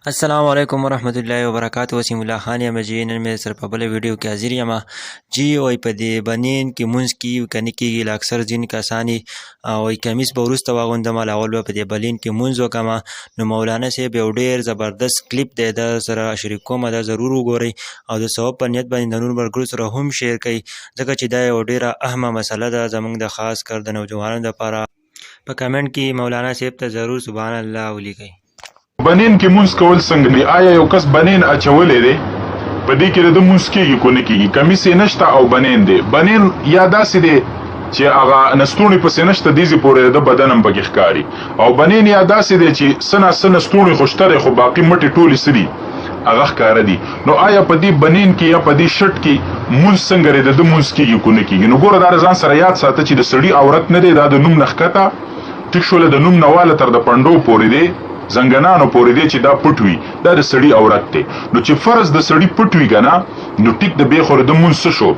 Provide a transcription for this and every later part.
السلام علیکم ورحمۃ اللہ وبرکاتہ. وسیم الله خان یم جی. نن مې سره په بله ویډیو کې حاضر یم جی. وایي په دې بنین کې مونځ کیږي که نه کیږي، له اکثر ځینې کسان وایي کمیس به وروسته واغوندم، اول به په دې بنین کې مونځ وکړم. نو مولانا صاحب یو ډېر زبردست کلیپ دی، دا سره شریکوم، دا ضرور وګورئ او د ثواب په نیت باندې د نور ملګرو سره هم شیر کړئ، ځکه چې دا یو ډېره اهمه مسله ده زموږ د خاص کر د نوجوانانو دپاره. په کمنټ کې مولانا صاحب ته ضرور سبحان الله ولیکئ. بنین کې مونږ کول څنګه دی؟ آیا یو کس بنین اچولې دی په دې کې د مونږ کېږي کو نه کېږي؟ کمیس یې نشته او بنین دی. بنین یا داسې دی چې هغه نستوڼي پسې نشته، دیزې پورې د بدن هم پکې ښکاري، او بنین یا داسې دی چې سنه سنه ستوڼي خو شته دی خو باقي مټې ټولې څه دي هغه ښکاره دي. نو آیا په دې بنین کې یا په دې شرټ کې مونځ څنګه دی؟ د مونځ کېږي کو نه کېږي؟ نو ګوره دا ځان سره یاد ساته چې د سړي عورت نه دی، دا د نوم نه ښکته ټیک شوله، د نوم نه واله تر د پنډو پورې دی، زنګنانو پورې دی چې دا پټ وي، دا د سړي عورت دی. نو چې فرض د سړي پټ وي که نه، نو ټیک د بیا خو د مونځ څه شو؟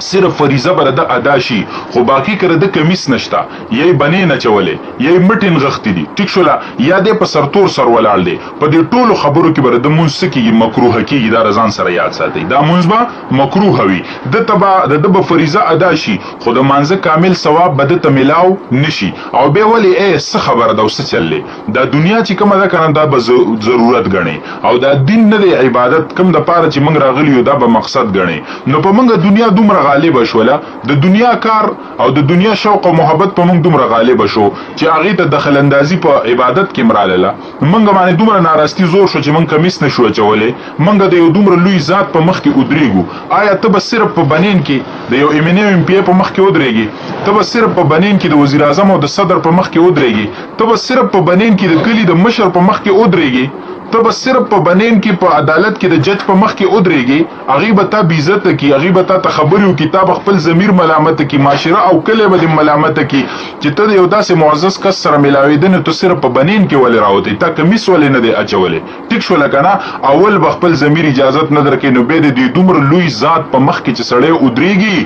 صرف فریضه به د ادا شي، خو باقي که د کمیس نشته، یې بنې اچولې، یې مټې نغښتې دي، ټیک شوله، یا دی په سرتور سر ولاړ دی، په دې ټولو خبرو کې به د مونځ څه کېږي؟ مکروه کېږي. دا ځان سره یاد ساتئ، دا مونځ به مکروه وي، د ده به فریضه ادا شي، خو د مانځه کامل ثواب به ده ته میلاو نشي. او بیا ولې څه خبره ده او څه چل دی؟ دا دنیا چې کومه ده که نه، دا به ضرورت ګڼئ، او دا دین نه دی، عبادت کوم دپاره چې موږ راغلي یو دا به مقصد ګڼئ. نو په موږ دنیا دومره غالبه شوله، د دنیا کار او د دنیا شوق او محبت په موږ دومره غالبه شو چې هغې ته دخل اندازي په عبادت کې مراله، موږ باندې دومره ناراستی زور شو چې موږ کمیس نشو اچولی، موږ د یو دومره لوی ذات په مخ کې ودرېږو. آیا ته به صرف په بنین کې د یو MNA په مخ کې ودرېږي؟ ته به صرف په بنین کې د وزیر اعظم او د صدر په مخ کې ودرېږي؟ ته به صرف په بنین کې د کلي د مشر په مخ کې ودرېږي؟ ته به صرف په بنین کې په عدالت کې د جج په مخ کې ودرېږي؟ هغې به تا بېعزته کړي، هغې به تا ته خبرې وکړي، تا به خپل ضمیر ملامته کړي، معاشره او کلی به دې ملامته کړي چې ته د یو داسې معزز کس سره میلاوېده نه، ته صرف په بنین کې ولې راوتی؟ تا کمیس ولې نه دی اچولی؟ ټیک شوله که نه؟ اول به خپل ضمیر اجازت نه درکوي، نو بیا د دې دومره لوی ذات په مخ کې چې سړی ودرېږي،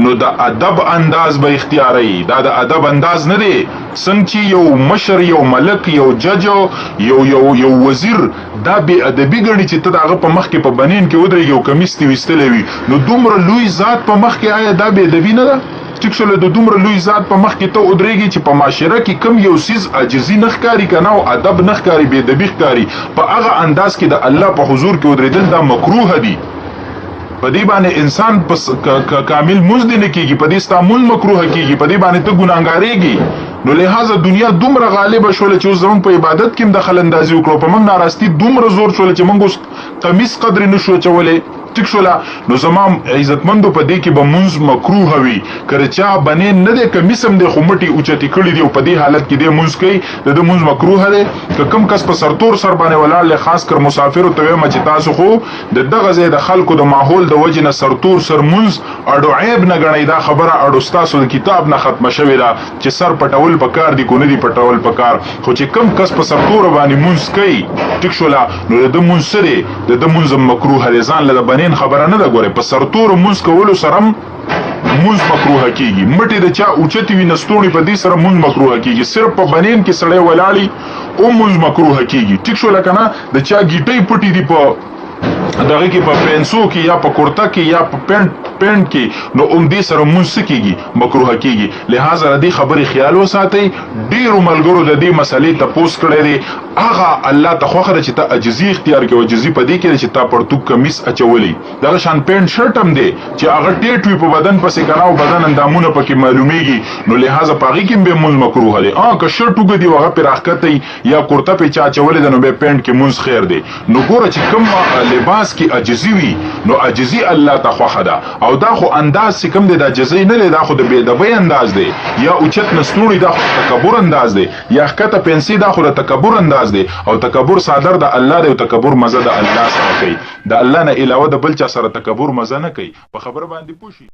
نو د ادب انداز به اختیاروي. دا د ادب انداز نه دی. څنګه چې یو مشر، یو ملک، یو جج، یو وزیر دا بې ادبي ګڼي چې ته د هغه په مخ کې په بنین کې ودرېږي او کمیس دې ویستلی وي، نو دومره لوی ذات په مخ کې آیا دا بې ادبي نه ده؟ ټیک شوله، د دومره لوی ذات په مخ کې ته ودرېږي چې په معاشره کې کم یو څیز عاجزي نه ښکاري که نه، او ادب نه ښکاري، بې ادبي ښکاري، په هغه انداز کې د الله په حضور کې ودرېدل دا مکروه دي. په دې باندې انسان کامل مونځ دې نه کېږي، په دې ستا مونځ مکروه کېږي، په دې باندې ته ګناهګارېږي. نو لحاظه دنیا دومره غالبه شوله چې اوس زموږ په عبادت کې هم دخل اندازي وکړو، په موږ ناراستی دومره زور شوله چې موږ اوس کمیس قدرې نشو اچولی. ټیک شوله، نو زما عزتمندو په دې کې به مونځ مکروه وي. که چا بنین نه دی، کمیس هم دی خو مټې اوچتې کړي دي او په دې حالت کې دی مونځ کوي، د ده مونځ مکروه دی. که کوم کس په سرتور سر باندې ولاړ دی، خاص کر مسافرو ته وایم چې تاسو خو د دغه ځای د خلکو د ماحول د وجې نه سرتور سر مونځ اډو عیب نه ګڼئ. دا خبره اډو ستاسو د کتاب نه ختمه شوې ده چې سر پټول پکار دي کو نه دي پټول پکار، خو چې کوم کس په سرتوره باندې مونځ کوي، ټیک شوله، نو د ده مونځ څه دی؟ د ده مونځ مکروه دی. ځان له د بنین خبره نه ده. ګورئ، په سرتورو مونځ کولو سره مونځ مکروه کېږي، مټې د چا اوچتې وي، نستوڼي په دې سره مونځ مکروه کېږي. صرف په بنین کې سړی ولاړي او مونځ مکروه کېږي. ټیک شوله که نه؟ د چا ګیټۍ پټې دي په دغه کې، په پینسو کې یا په کورته کې یا په پینټ کې، نو دې سره مونځ څه کېږي؟ مکروه کېږي. لہذا د دې خبرې خیال وساتئ. ډېرو ملګرو د دې مسلې تپوس کړی دی، هغه الله ته خوښه ده چې ته عاجزي اختیار کړې، او عاجزي په دې کې ده چې تا پرتوګ کمیس اچولی، دغه شان پینټ شرټ هم دی چې هغه ټیټ وي په بدن پسې که نه، او بدن اندامونه پکې معلومیږي، نو لہذا په هغې کې هم بیا مونځ مکروه دی. که شرټ اوږد وي او هغه پرې راښکته یا کورته پې چا اچولی ده، نو بیا پینټ کې مونځ خیر دی. نو ګوره چې کوم لباس کې عاجزي وي، نو عاجزي الله ته خوښه ده، او دا خو انداز چې کوم دی د عاجزۍ نه دی، دا خو د بې ادبۍ انداز دی، یا اوچت نستوڼي دا خو د تکبر انداز دی، یا ښکته پنسي دا خو د تکبر انداز دی، او تکبر صادر د الله دی، او تکبر مزه د الله سره کوي، د الله نه علاوه د بل چا سره تکبر مزه نه کوي. په خبره باندې پوه شئ.